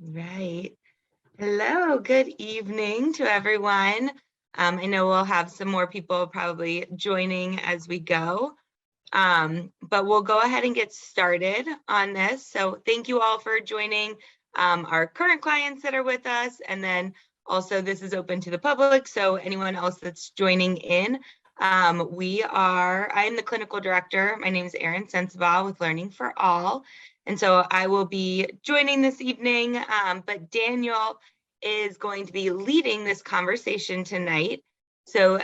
Right. Hello, good evening to everyone. I know we'll have some more people probably joining as we go, but we'll go ahead and get started on this. So thank you all for joining our current clients that are with us. And then also this is open to the public. So anyone else that's joining in, I'm the clinical director. My name is Erin Sensibaugh with Learning for All. And so I will be joining this evening, but Daniel is going to be leading this conversation tonight. So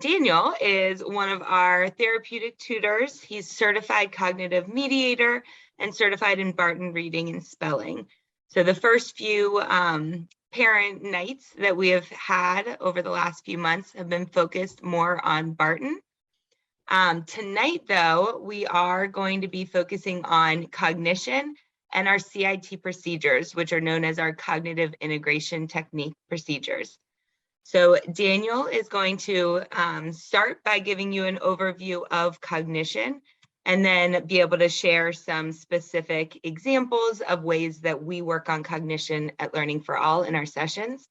Daniel is one of our therapeutic tutors. He's certified cognitive mediator and certified in Barton reading and spelling. So the first few parent nights that we have had over the last few months have been focused more on Barton. Tonight, though, we are going to be focusing on cognition and our CIT procedures, which are known as our cognitive integration technique procedures. So Daniel is going to start by giving you an overview of cognition and then be able to share some specific examples of ways that we work on cognition at Learning for All in our sessions.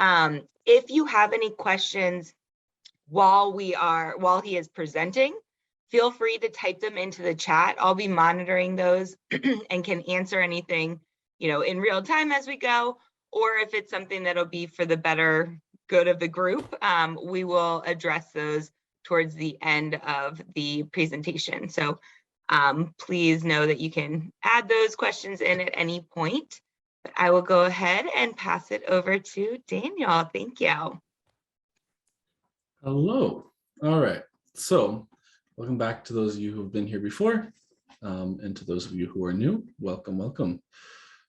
If you have any questions while he is presenting, feel free to type them into the chat. I'll be monitoring those and can answer anything, in real time as we go, or if it's something that'll be for the better good of the group, we will address those towards the end of the presentation. So please know that you can add those questions in at any point. But I will go ahead and pass it over to Daniel. Thank you. Hello. All right. So welcome back to those of you who have been here before, and to those of you who are new, welcome, welcome.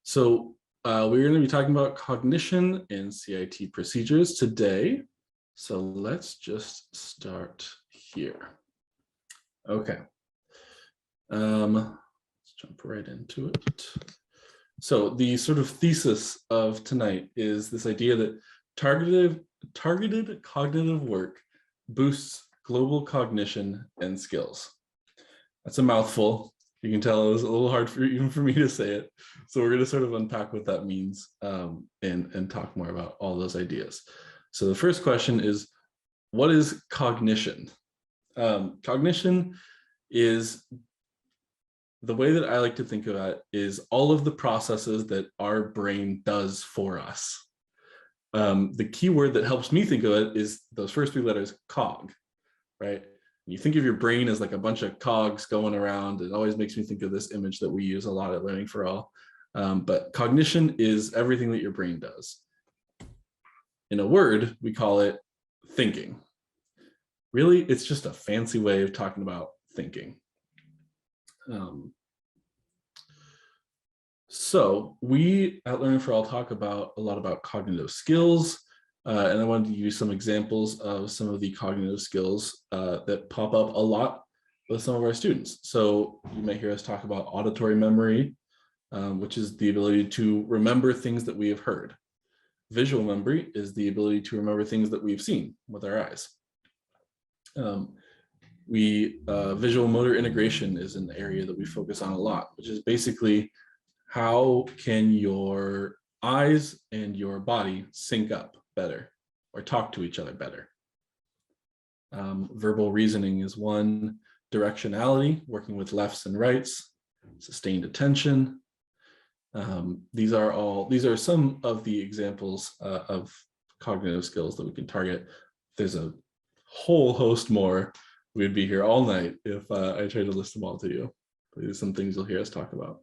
So we're going to be talking about cognition and CIT procedures today. So let's just start here. Okay. Let's jump right into it. So the sort of thesis of tonight is this idea that targeted cognitive work boosts global cognition and skills. That's a mouthful. You can tell it was a little hard even for me to say it. So we're going to sort of unpack what that means and talk more about all those ideas. So the first question is, what is cognition? Cognition is, the way that I like to think of it, is all of the processes that our brain does for us. The key word that helps me think of it is those first three letters, cog, right? You think of your brain as like a bunch of cogs going around. It always makes me think of this image that we use a lot at Learning for All. But cognition is everything that your brain does. In a word, we call it thinking. Really, it's just a fancy way of talking about thinking. So we at Learning for All talk a lot about cognitive skills, and I wanted to give you some examples of some of the cognitive skills that pop up a lot with some of our students. So you may hear us talk about auditory memory, which is the ability to remember things that we have heard. Visual memory is the ability to remember things that we've seen with our eyes. Visual motor integration is an area that we focus on a lot, which is basically how can your eyes and your body sync up better or talk to each other better. Verbal reasoning is one. Directionality, working with lefts and rights. Sustained attention. These are some of the examples of cognitive skills that we can target. There's a whole host more. We'd be here all night if I tried to list them all to you. But these are some things you'll hear us talk about.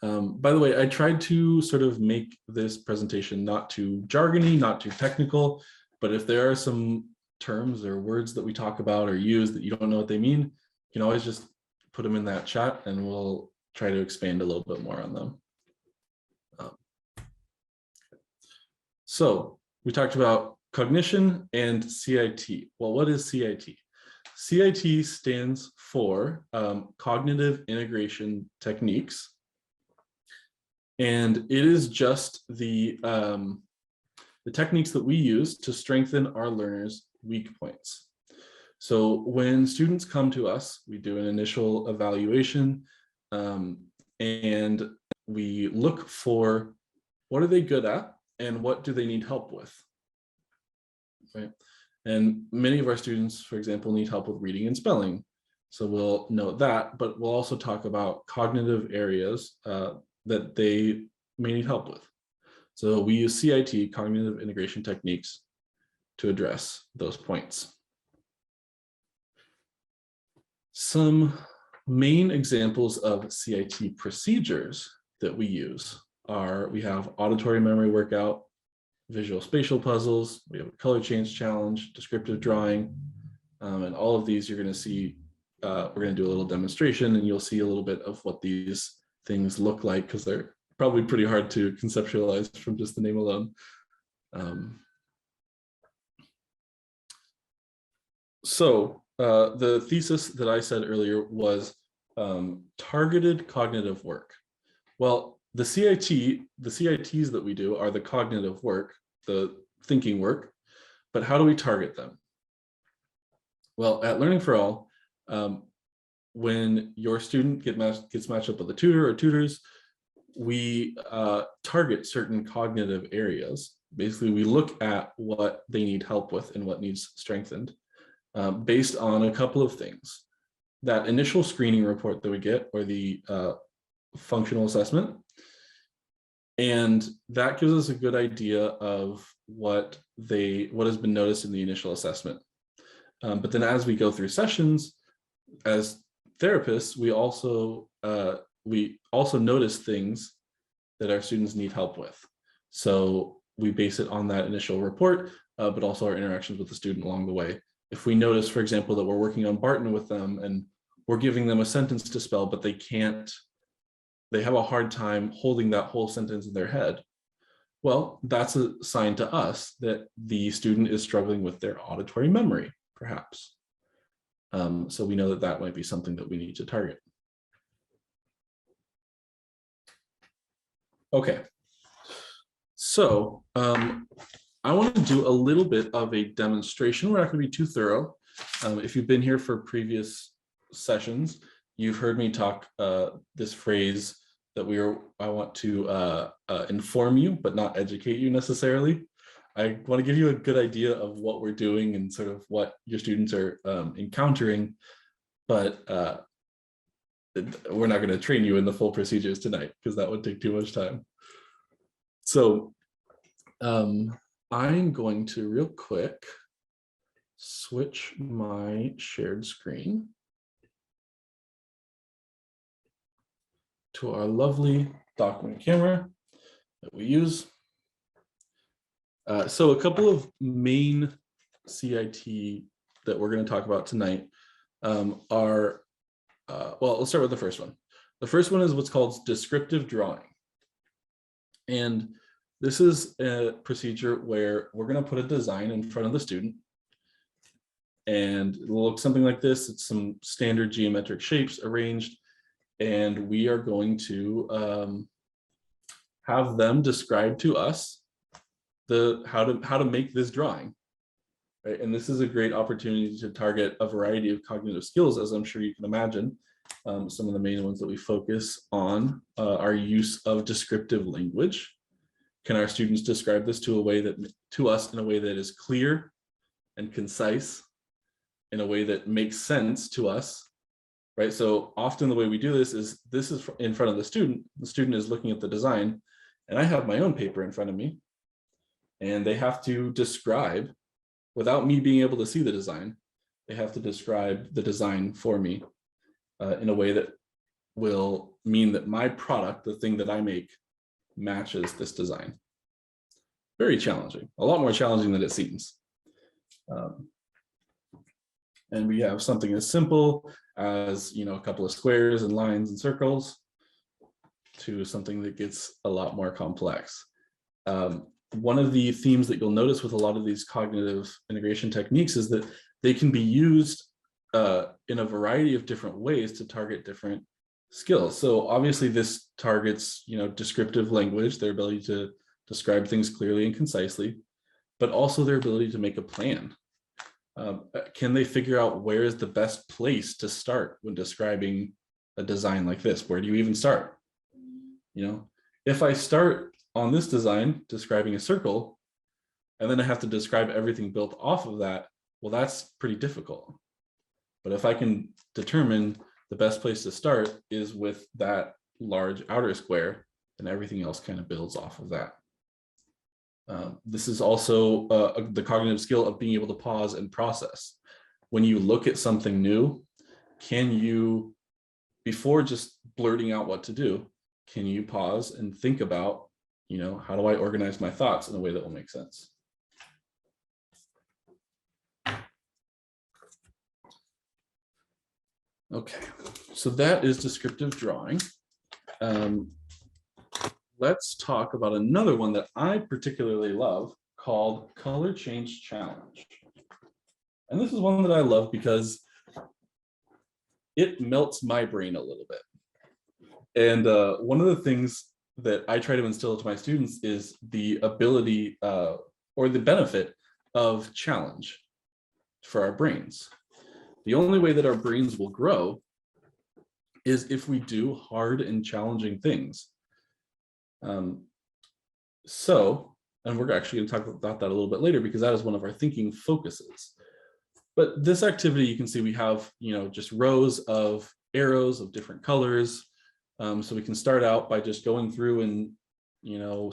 By the way, I tried to sort of make this presentation not too jargony, not too technical, but if there are some terms or words that we talk about or use that you don't know what they mean, you can always just put them in that chat and we'll try to expand a little bit more on them. So we talked about cognition and CIT. Well, what is CIT? CIT stands for Cognitive Integration Techniques. And it is just the techniques that we use to strengthen our learners' weak points. So when students come to us, we do an initial evaluation. and we look for what are they good at and what do they need help with, right? And many of our students, for example, need help with reading and spelling. So we'll note that, but we'll also talk about cognitive areas that they may need help with. So we use CIT, cognitive integration techniques, to address those points. Some main examples of CIT procedures that we use are, we have auditory memory workout, visual spatial puzzles, we have a color change challenge, descriptive drawing, and all of these you're going to see, we're going to do a little demonstration and you'll see a little bit of what these things look like because they're probably pretty hard to conceptualize from just the name alone. The thesis that I said earlier was targeted cognitive work. Well, the CITs that we do are the cognitive work, the thinking work, but how do we target them? Well, at Learning for All, when your student gets matched up with a tutor or tutors, we target certain cognitive areas. Basically, we look at what they need help with and what needs strengthened based on a couple of things. That initial screening report that we get, or the functional assessment, and that gives us a good idea of what has been noticed in the initial assessment. But then as we go through sessions, as therapists, we also notice things that our students need help with. So we base it on that initial report, but also our interactions with the student along the way. If we notice, for example, that we're working on Barton with them and we're giving them a sentence to spell, but they have a hard time holding that whole sentence in their head. Well, that's a sign to us that the student is struggling with their auditory memory, perhaps. So we know that that might be something that we need to target. Okay, so I want to do a little bit of a demonstration. We're not going to be too thorough. If you've been here for previous sessions, you've heard me talk this phrase that I want to inform you, but not educate you necessarily. I want to give you a good idea of what we're doing and sort of what your students are encountering, but we're not going to train you in the full procedures tonight because that would take too much time. So I'm going to real quick switch my shared screen to our lovely document camera that we use. So a couple of main CIT that we're going to talk about tonight are, well, let's start with the first one. The first one is what's called descriptive drawing. And this is a procedure where we're going to put a design in front of the student. And it'll look something like this. It's some standard geometric shapes arranged. And we are going to have them describe to us how to make this drawing. Right? And this is a great opportunity to target a variety of cognitive skills, as I'm sure you can imagine. Some of the main ones that we focus on are use of descriptive language. Can our students describe this to us in a way that is clear and concise, in a way that makes sense to us, right? So often the way we do this is in front of the student is looking at the design, and I have my own paper in front of me, and they have to describe, without me being able to see the design, they have to describe the design for me in a way that will mean that my product, the thing that I make, matches this design. Very challenging, a lot more challenging than it seems. And we have something as simple as, a couple of squares and lines and circles to something that gets a lot more complex. One of the themes that you'll notice with a lot of these cognitive integration techniques is that they can be used in a variety of different ways to target different skills. So obviously this targets, descriptive language, their ability to describe things clearly and concisely, but also their ability to make a plan. Can they figure out where is the best place to start when describing a design like this? Where do you even start? If I start on this design describing a circle, and then I have to describe everything built off of that, well, that's pretty difficult. But if I can determine the best place to start is with that large outer square, then everything else kind of builds off of that. This is also the cognitive skill of being able to pause and process. When you look at something new, can you, before just blurting out what to do, can you pause and think about, how do I organize my thoughts in a way that will make sense? Okay, so that is descriptive drawing. Let's talk about another one that I particularly love called Color Change Challenge. And this is one that I love because it melts my brain a little bit. And one of the things that I try to instill to my students is the ability or the benefit of challenge for our brains. The only way that our brains will grow is if we do hard and challenging things. And we're actually going to talk about that a little bit later because that is one of our thinking focuses. But this activity, you can see we have, just rows of arrows of different colors. So we can start out by just going through and,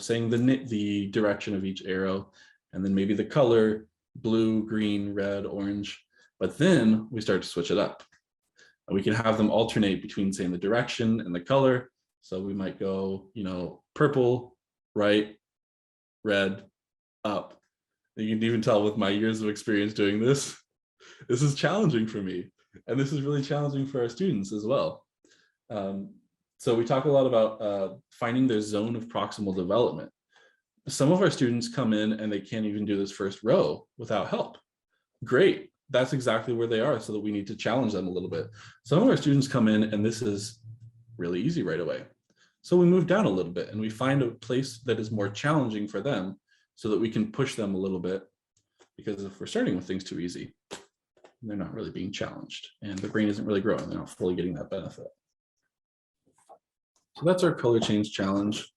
saying the direction of each arrow, and then maybe the color, blue, green, red, orange. But then we start to switch it up. And we can have them alternate between saying the direction and the color. So we might go, purple, right, red, up. You can even tell with my years of experience doing this, this is challenging for me. And this is really challenging for our students as well. So we talk a lot about finding their zone of proximal development. Some of our students come in and they can't even do this first row without help. Great, that's exactly where they are, so that we need to challenge them a little bit. Some of our students come in and this is really easy right away. So we move down a little bit and we find a place that is more challenging for them so that we can push them a little bit, because if we're starting with things too easy, they're not really being challenged and the brain isn't really growing. They're not fully getting that benefit. So that's our color change challenge.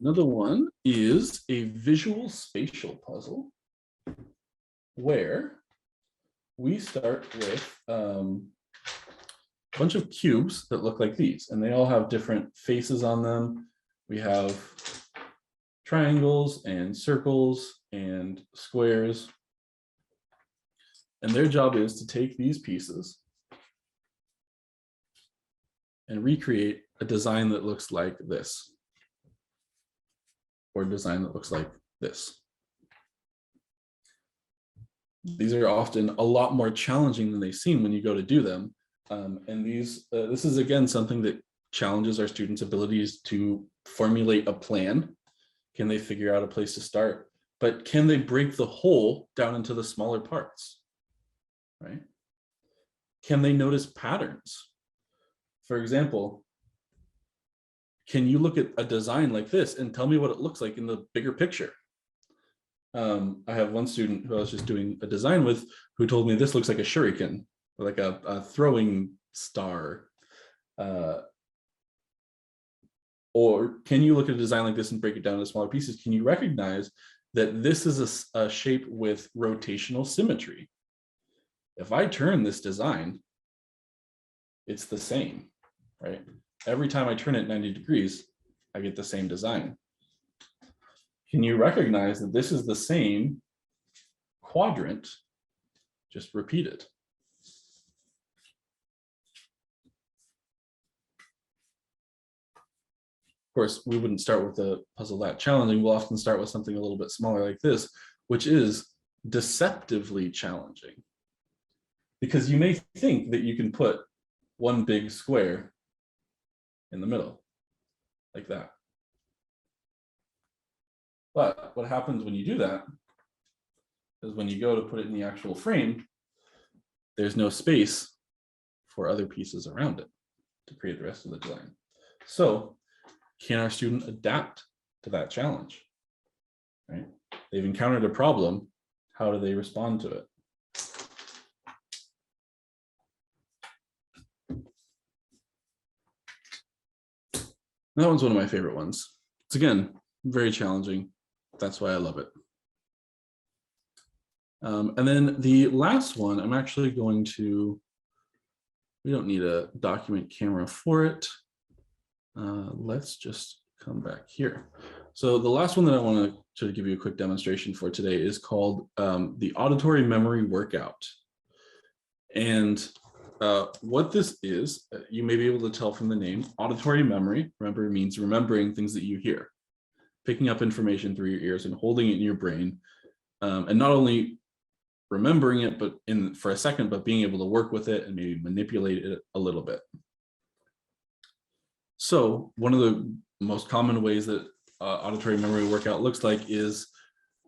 Another one is a visual spatial puzzle where we start with a bunch of cubes that look like these, and they all have different faces on them. We have triangles and circles and squares. And their job is to take these pieces and recreate a design that looks like this, or a design that looks like this. These are often a lot more challenging than they seem when you go to do them. And this is again something that challenges our students' abilities to formulate a plan. Can they figure out a place to start? But can they break the whole down into the smaller parts? Right? Can they notice patterns? For example, can you look at a design like this and tell me what it looks like in the bigger picture? I have one student who I was just doing a design with who told me this looks like a shuriken, like a throwing star. Or can you look at a design like this and break it down into smaller pieces? Can you recognize that this is a shape with rotational symmetry? If I turn this design, it's the same, right? Every time I turn it 90 degrees, I get the same design. Can you recognize that this is the same quadrant, just repeated? Of course, we wouldn't start with a puzzle that challenging. We'll often start with something a little bit smaller like this, which is deceptively challenging. Because you may think that you can put one big square in the middle, like that. But what happens when you do that is when you go to put it in the actual frame, there's no space for other pieces around it to create the rest of the design. So can our student adapt to that challenge? Right? They've encountered a problem. How do they respond to it? That one's one of my favorite ones. It's, again, very challenging. That's why I love it. And then the last one, I'm actually going to, we don't need a document camera for it. Let's just come back here. So the last one that I want to give you a quick demonstration for today is called the auditory memory workout. And what this is, you may be able to tell from the name. Auditory memory, remember, means remembering things that you hear, picking up information through your ears and holding it in your brain, and not only remembering it but for a second, but being able to work with it and maybe manipulate it a little bit. So one of the most common ways that auditory memory workout looks like is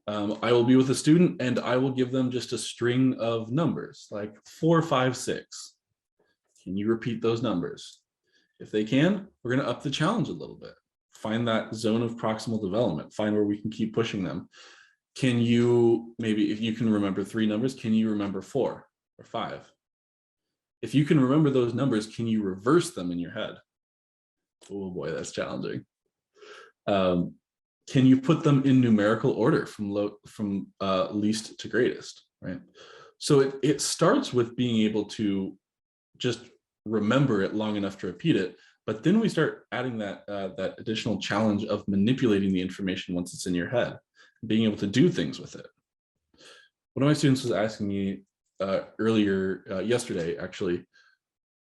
I will be with a student and I will give them just a string of numbers like 4, 5, 6. Can you repeat those numbers? If they can, we're going to up the challenge a little bit. Find that zone of proximal development, find where we can keep pushing them. Can you, maybe if you can remember 3 numbers, can you remember 4 or 5? If you can remember those numbers, can you reverse them in your head? Oh boy, that's challenging. Can you put them in numerical order from least to greatest, right? So it starts with being able to just remember it long enough to repeat it, but then we start adding that additional challenge of manipulating the information once it's in your head, being able to do things with it. One of my students was asking me earlier yesterday, actually,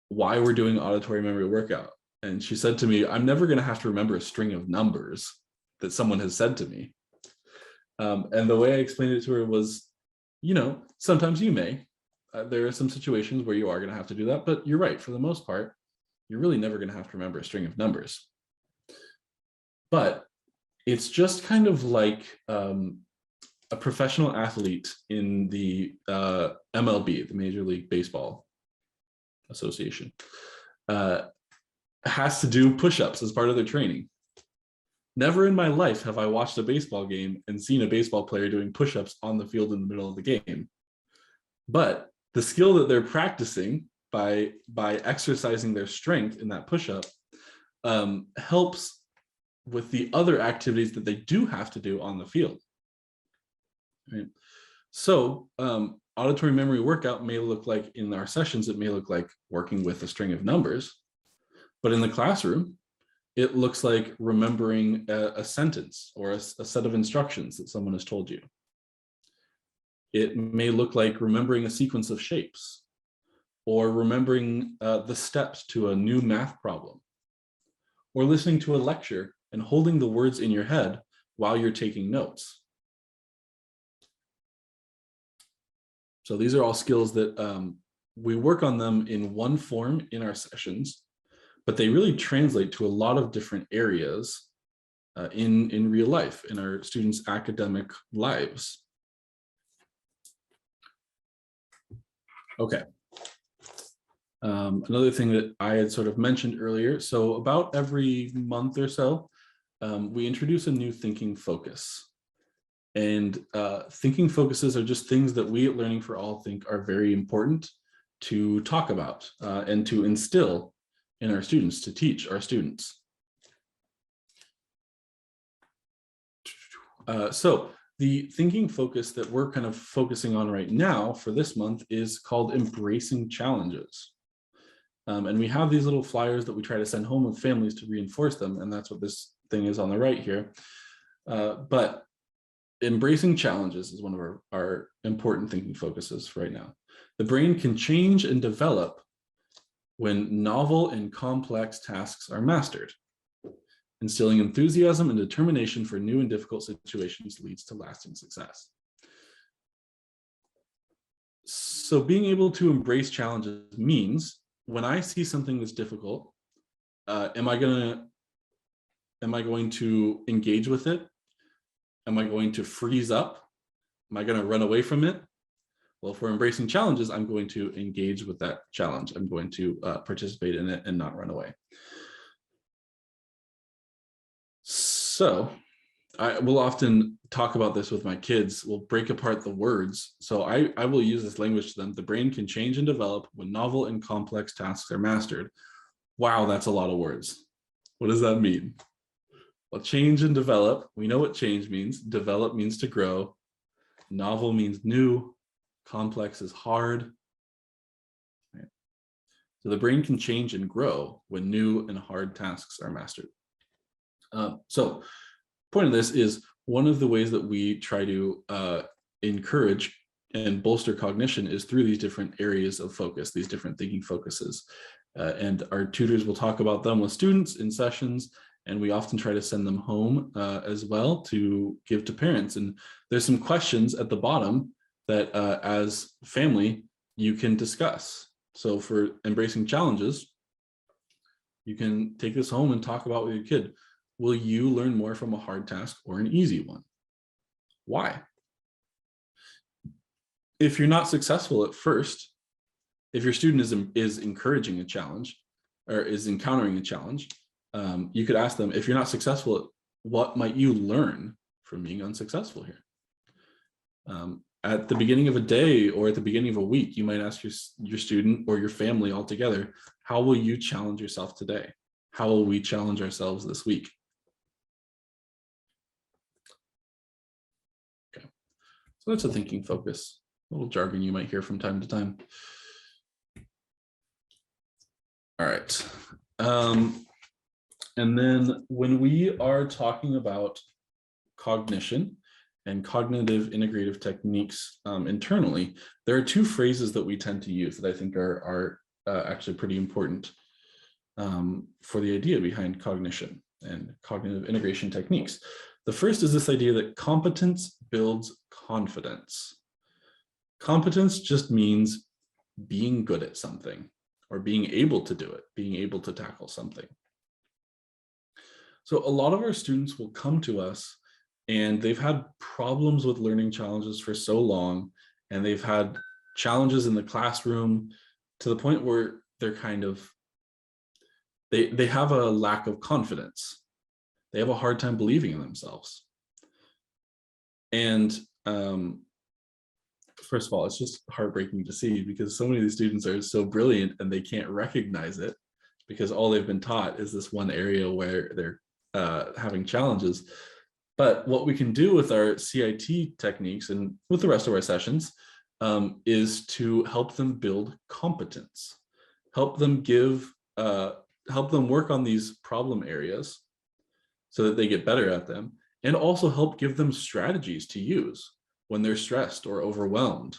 why we're doing auditory memory workout. And she said to me, I'm never going to have to remember a string of numbers that someone has said to me. And the way I explained it to her was, sometimes you may. There are some situations where you are going to have to do that, but you're right. For the most part, you're really never going to have to remember a string of numbers. But it's just kind of like a professional athlete in the MLB, the Major League Baseball Association, has to do push-ups as part of their training. Never in my life have I watched a baseball game and seen a baseball player doing push-ups on the field in the middle of the game. But the skill that they're practicing by exercising their strength in that push-up helps with the other activities that they do have to do on the field. Right? So auditory memory workout may look like, in our sessions, it may look like working with a string of numbers, but in the classroom, it looks like remembering a sentence or a set of instructions that someone has told you. It may look like remembering a sequence of shapes, or remembering the steps to a new math problem, or listening to a lecture and holding the words in your head while you're taking notes. So these are all skills that we work on them in one form in our sessions, but they really translate to a lot of different areas in real life, in our students' academic lives. Okay. Another thing that I had sort of mentioned earlier, so about every month or so, we introduce a new thinking focus. And thinking focuses are just things that we at Learning for All think are very important to talk about and to instill in our students, to teach our students. So the thinking focus that we're kind of focusing on right now for this month is called Embracing Challenges. And we have these little flyers that we try to send home with families to reinforce them. And that's what this thing is on the right here. But embracing challenges is one of our important thinking focuses right now. The brain can change and develop when novel and complex tasks are mastered. Instilling enthusiasm and determination for new and difficult situations leads to lasting success. So being able to embrace challenges means when I see something that's difficult, am I going to engage with it? Am I going to freeze up? Am I going to run away from it? Well, if we're embracing challenges, I'm going to engage with that challenge. I'm going to participate in it and not run away. So I will often talk about this with my kids. We'll break apart the words. So I will use this language to them. The brain can change and develop when novel and complex tasks are mastered. Wow, that's a lot of words. What does that mean? Well, change and develop. We know what change means. Develop means to grow. Novel means new. Complex is hard. Right? So the brain can change and grow when new and hard tasks are mastered. So point of this is one of the ways that we try to encourage and bolster cognition is through these different areas of focus, these different thinking focuses. And our tutors will talk about them with students in sessions, and we often try to send them home as well to give to parents. And there's some questions at the bottom that as family, you can discuss. So for embracing challenges, you can take this home and talk about with your kid. Will you learn more from a hard task or an easy one? Why? If you're not successful at first, if your student is encouraging a challenge or is encountering a challenge, you could ask them, if you're not successful, what might you learn from being unsuccessful here? At the beginning of a day or at the beginning of a week, you might ask your student or your family all together, how will you challenge yourself today? How will we challenge ourselves this week? Okay, so that's a thinking focus. A little jargon you might hear from time to time. All right. And then when we are talking about cognition and cognitive integrative techniques internally, there are two phrases that we tend to use that I think are actually pretty important for the idea behind cognition and cognitive integration techniques. The first is this idea that competence builds confidence. Competence just means being good at something or being able to do it, being able to tackle something. So a lot of our students will come to us and they've had problems with learning challenges for so long, and they've had challenges in the classroom to the point where they're kind of, they have a lack of confidence. They have a hard time believing in themselves. And first of all, it's just heartbreaking to see because so many of these students are so brilliant and they can't recognize it because all they've been taught is this one area where they're having challenges. But what we can do with our CIT techniques and with the rest of our sessions is to help them build competence, help them work on these problem areas so that they get better at them, and also help give them strategies to use when they're stressed or overwhelmed.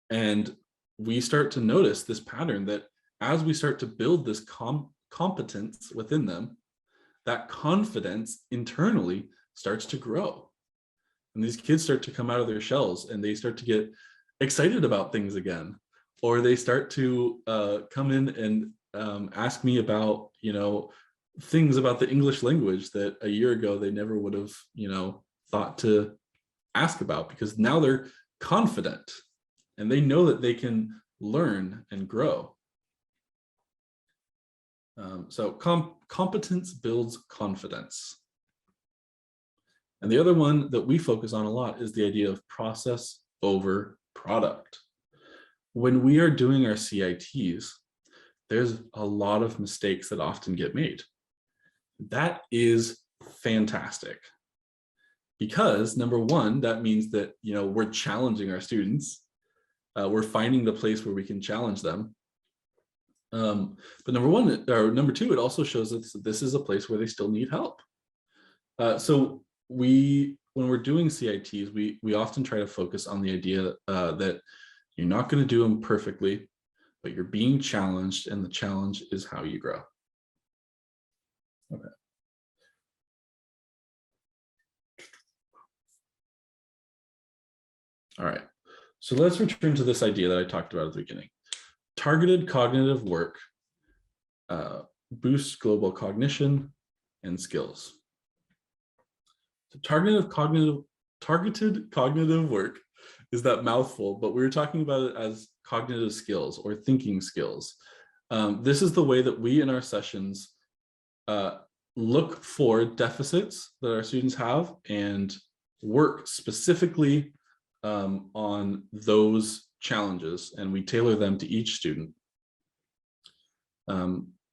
And we start to notice this pattern that as we start to build this competence within them, that confidence internally starts to grow. And these kids start to come out of their shells and they start to get excited about things again, or they start to come in and ask me about, things about the English language that a year ago they never would have, thought to ask about, because now they're confident and they know that they can learn and grow. So competence builds confidence. And the other one that we focus on a lot is the idea of process over product. When we are doing our CITs, there's a lot of mistakes that often get made. That is fantastic. Because number one, that means that, we're challenging our students. We're finding the place where we can challenge them. But number two, it also shows that this is a place where they still need help. So when we're doing CITs, we often try to focus on the idea that you're not going to do them perfectly, but you're being challenged, and the challenge is how you grow. Okay. All right, so let's return to this idea that I talked about at the beginning. Targeted cognitive work boosts global cognition and skills. So targeted cognitive work is that mouthful, but we were talking about it as cognitive skills or thinking skills. This is the way that we in our sessions look for deficits that our students have and work specifically on those challenges, and we tailor them to each student.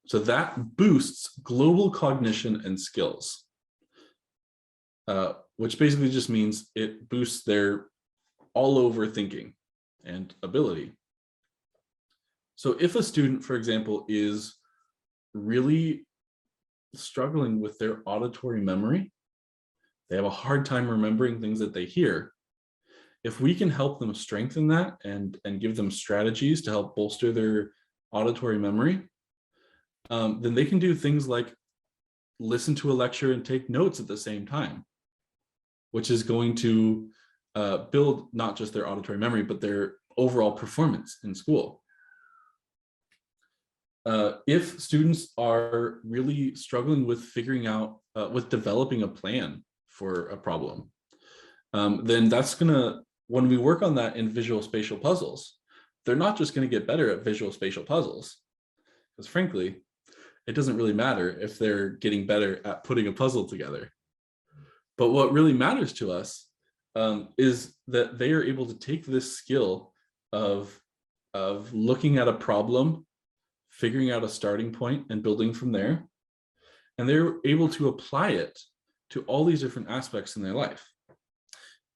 So that boosts global cognition and skills, which basically just means it boosts their all over thinking and ability. So if a student, for example, is really struggling with their auditory memory, they have a hard time remembering things that they hear. If we can help them strengthen that and give them strategies to help bolster their auditory memory, then they can do things like listen to a lecture and take notes at the same time, which is going to build not just their auditory memory, but their overall performance in school. If students are really struggling with figuring out, with developing a plan for a problem, then that's gonna, when we work on that in visual spatial puzzles, they're not just gonna get better at visual spatial puzzles, because frankly, it doesn't really matter if they're getting better at putting a puzzle together. But what really matters to us is that they are able to take this skill of looking at a problem, figuring out a starting point and building from there. And they're able to apply it to all these different aspects in their life.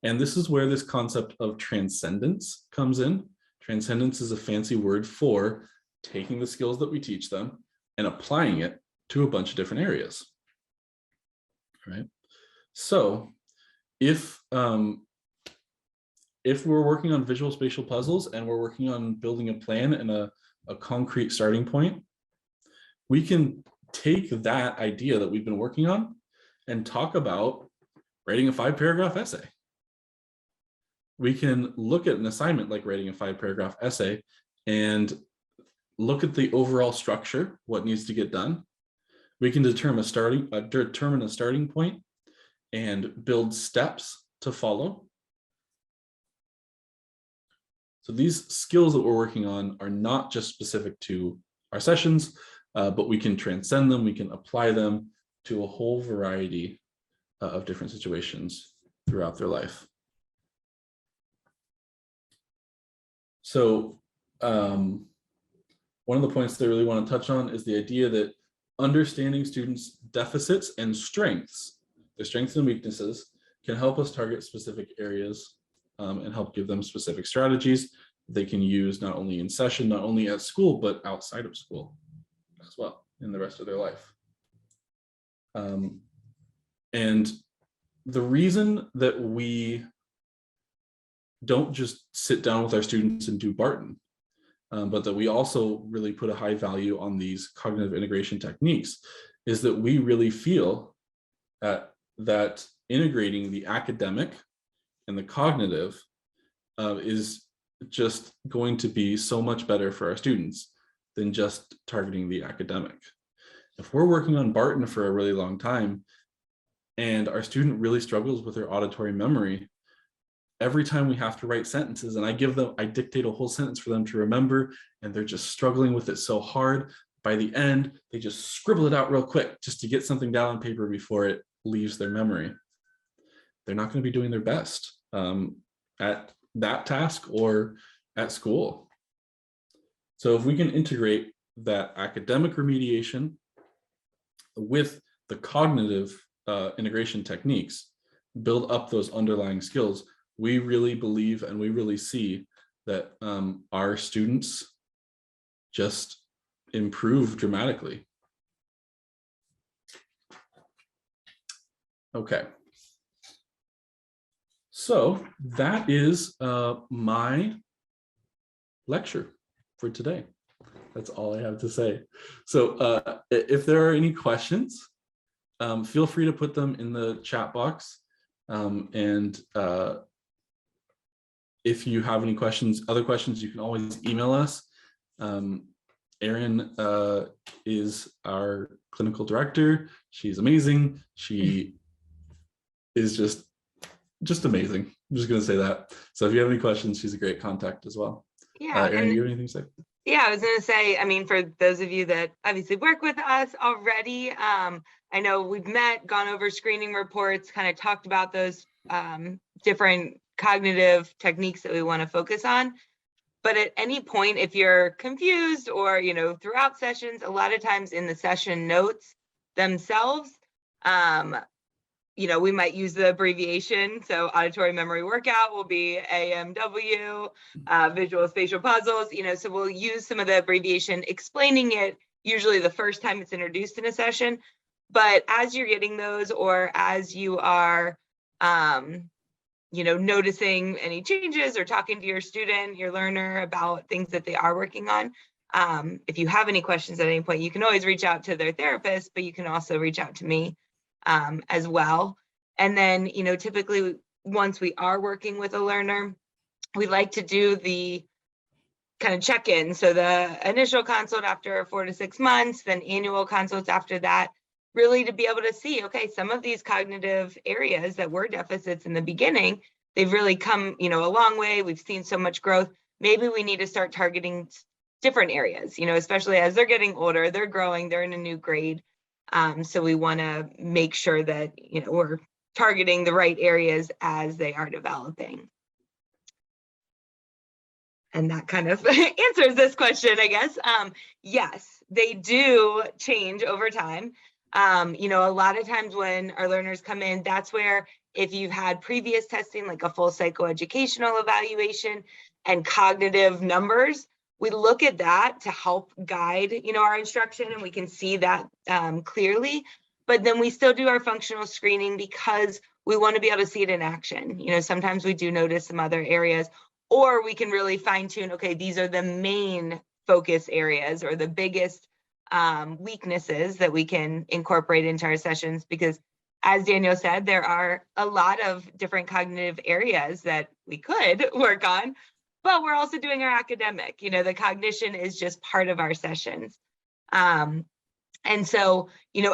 And this is where this concept of transcendence comes in. Transcendence is a fancy word for taking the skills that we teach them and applying it to a bunch of different areas, right? So if we're working on visual spatial puzzles and we're working on building a plan and a concrete starting point, we can take that idea that we've been working on and talk about writing a 5-paragraph essay. We can look at an assignment like writing a 5-paragraph essay and look at the overall structure, what needs to get done. We can determine a starting point and build steps to follow. So these skills that we're working on are not just specific to our sessions, but we can transcend them, we can apply them to a whole variety of different situations throughout their life. So one of the points that I really want to touch on is the idea that understanding students' deficits and strengths, their strengths and weaknesses, can help us target specific areas and help give them specific strategies they can use not only in session, not only at school, but outside of school as well in the rest of their life. And the reason that we don't just sit down with our students and do Barton, but that we also really put a high value on these cognitive integration techniques is that we really feel that integrating the academic and the cognitive is just going to be so much better for our students than just targeting the academic. If we're working on Barton for a really long time and our student really struggles with their auditory memory, every time we have to write sentences and I dictate a whole sentence for them to remember and they're just struggling with it so hard, by the end, they just scribble it out real quick just to get something down on paper before it leaves their memory. They're not going to be doing their best at that task or at school. So if we can integrate that academic remediation with the cognitive integration techniques, build up those underlying skills, we really believe and we really see that our students just improve dramatically. Okay. So that is my lecture for today. That's all I have to say. So if there are any questions, feel free to put them in the chat box. And if you have any questions, other questions, you can always email us. Erin is our clinical director. She's amazing. She is just amazing. I'm just going to say that. So if you have any questions, she's a great contact as well. Yeah. Erin, you have anything to say? Yeah, I was going to say, I mean, for those of you that obviously work with us already, I know we've met, gone over screening reports, kind of talked about those different cognitive techniques that we want to focus on. But at any point, if you're confused or, throughout sessions, a lot of times in the session notes themselves, we might use the abbreviation. So auditory memory workout will be AMW, visual spatial puzzles, so we'll use some of the abbreviation explaining it usually the first time it's introduced in a session. But as you're getting those, or as you are, noticing any changes or talking to your student, your learner about things that they are working on, if you have any questions at any point, you can always reach out to their therapist, but you can also reach out to me as well. And then, typically once we are working with a learner, we like to do the kind of check-in. So the initial consult after 4 to 6 months, then annual consults after that, really to be able to see, okay, some of these cognitive areas that were deficits in the beginning, they've really come, a long way. We've seen so much growth. Maybe we need to start targeting different areas, especially as they're getting older, they're growing, they're in a new grade. So we want to make sure that, we're targeting the right areas as they are developing. And that kind of answers this question, I guess. Yes, they do change over time. A lot of times when our learners come in, that's where if you've had previous testing, like a full psychoeducational evaluation and cognitive numbers, we look at that to help guide, our instruction, and we can see that clearly. But then we still do our functional screening because we want to be able to see it in action. Sometimes we do notice some other areas, or we can really fine tune, okay, these are the main focus areas or the biggest weaknesses that we can incorporate into our sessions, because as Daniel said, there are a lot of different cognitive areas that we could work on, but we're also doing our academic. The cognition is just part of our sessions. And so,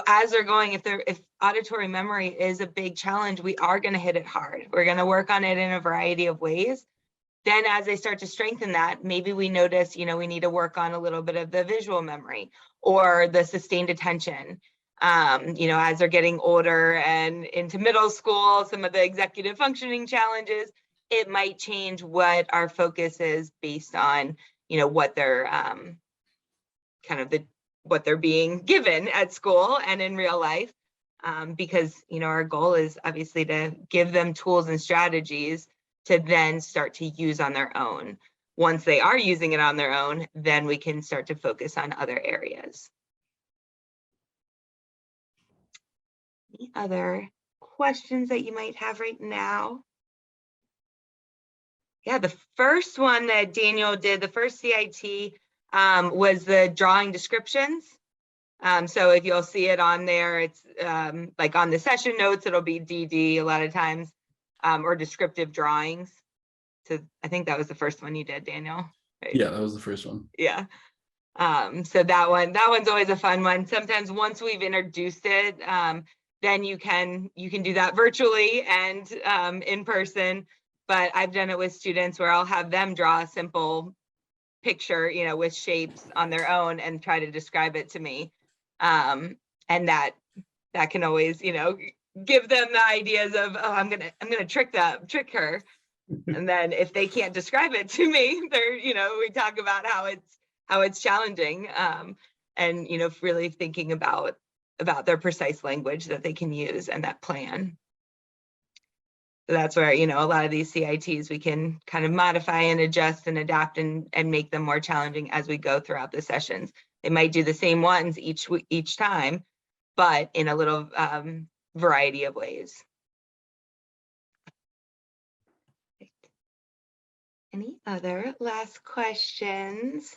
as they're going, if auditory memory is a big challenge, we are going to hit it hard. We're going to work on it in a variety of ways. Then as they start to strengthen that, maybe we notice, we need to work on a little bit of the visual memory or the sustained attention. As they're getting older and into middle school, some of the executive functioning challenges, it might change what our focus is based on, what they're what they're being given at school and in real life. Because, our goal is obviously to give them tools and strategies to then start to use on their own. Once they are using it on their own, then we can start to focus on other areas. Any other questions that you might have right now? Yeah, the first one that Daniel did, the first CIT, was the drawing descriptions. So if you'll see it on there, it's like on the session notes, it'll be DD a lot of times, or descriptive drawings. So I think that was the first one you did, Daniel. Right? Yeah, that was the first one. Yeah. So that one's always a fun one. Sometimes once we've introduced it, then you can do that virtually and in person. But I've done it with students where I'll have them draw a simple picture, with shapes on their own and try to describe it to me. And that can always, give them the ideas of, oh, I'm gonna trick her. And then if they can't describe it to me, they're, we talk about how it's challenging, and really thinking about their precise language that they can use and that plan. So that's where, a lot of these CITs, we can kind of modify and adjust and adapt and make them more challenging as we go throughout the sessions. They might do the same ones each time, but in a little variety of ways. Any other last questions?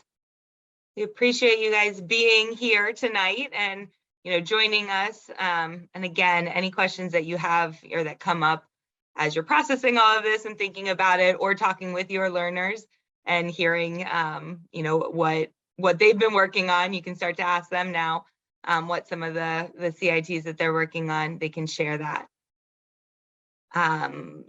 We appreciate you guys being here tonight and, joining us. And again, any questions that you have or that come up as you're processing all of this and thinking about it, or talking with your learners and hearing, what they've been working on, you can start to ask them now what some of the CITs that they're working on, they can share that.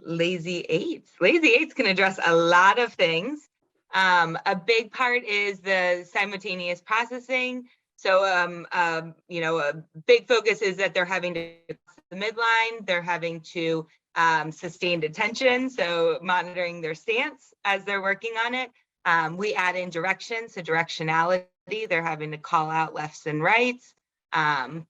Lazy eights can address a lot of things. A big part is the simultaneous processing. So, a big focus is that they're having to cross the midline, they're having to sustained attention, so monitoring their stance as they're working on it. We add in direction, so directionality, they're having to call out lefts and rights,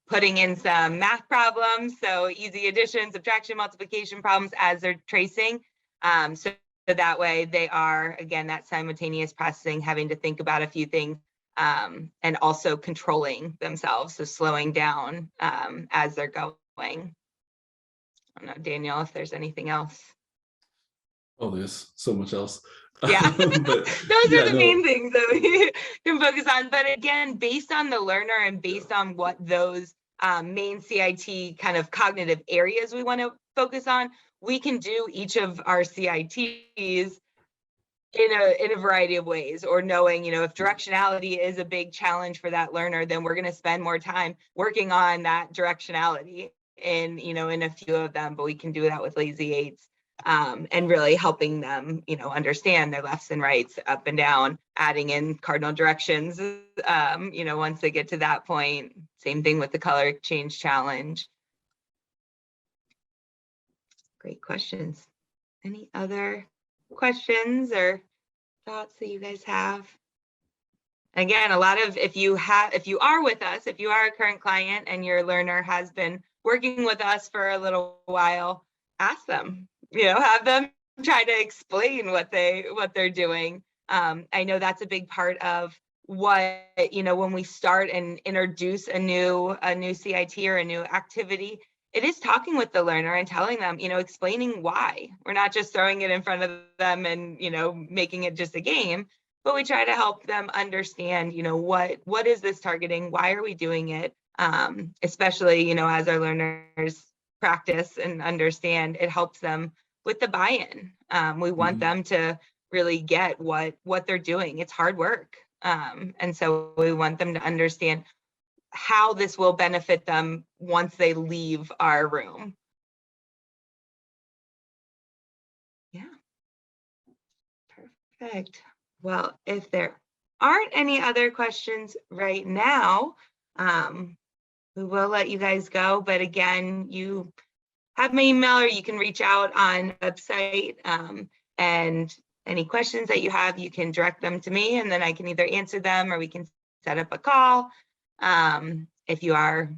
putting in some math problems, so easy addition, subtraction, multiplication problems as they're tracing. So that way they are, again, that simultaneous processing, having to think about a few things, and also controlling themselves, so slowing down as they're going. I don't know, Daniel, if there's anything else. Oh, there's so much else. Yeah, But those yeah, are the no, main things that we can focus on. But again, based on the learner and based on what those main CIT kind of cognitive areas we want to focus on, we can do each of our CITs in a variety of ways, or knowing, if directionality is a big challenge for that learner, then we're going to spend more time working on that directionality in a few of them, but we can do that with lazy eights. And really helping them, understand their lefts and rights, up and down, adding in cardinal directions, once they get to that point. Same thing with the color change challenge. Great questions. Any other questions or thoughts that you guys have? Again, a lot of, if you are with us, if you are a current client and your learner has been working with us for a little while, ask them, have them try to explain what they're doing. I know that's a big part of what, when we start and introduce a new CIT or a new activity, it is talking with the learner and telling them, explaining why. We're not just throwing it in front of them and, making it just a game, but we try to help them understand, what is this targeting? Why are we doing it? Especially, as our learners practice and understand, it helps them with the buy-in. We want them to really get what they're doing. It's hard work. And so we want them to understand how this will benefit them once they leave our room. Yeah. Perfect. Well, if there aren't any other questions right now, we will let you guys go. But again, you have my email, or you can reach out on the website, and any questions that you have, you can direct them to me, and then I can either answer them or we can set up a call. If you are,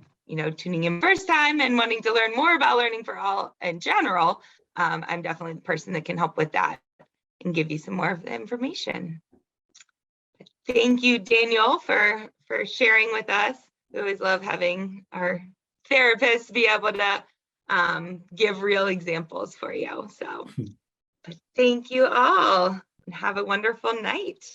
tuning in first time and wanting to learn more about Learning for All in general, I'm definitely the person that can help with that and give you some more of the information. Thank you, Daniel, for sharing with us. We always love having our therapists be able to give real examples for you. So thank you all, and have a wonderful night.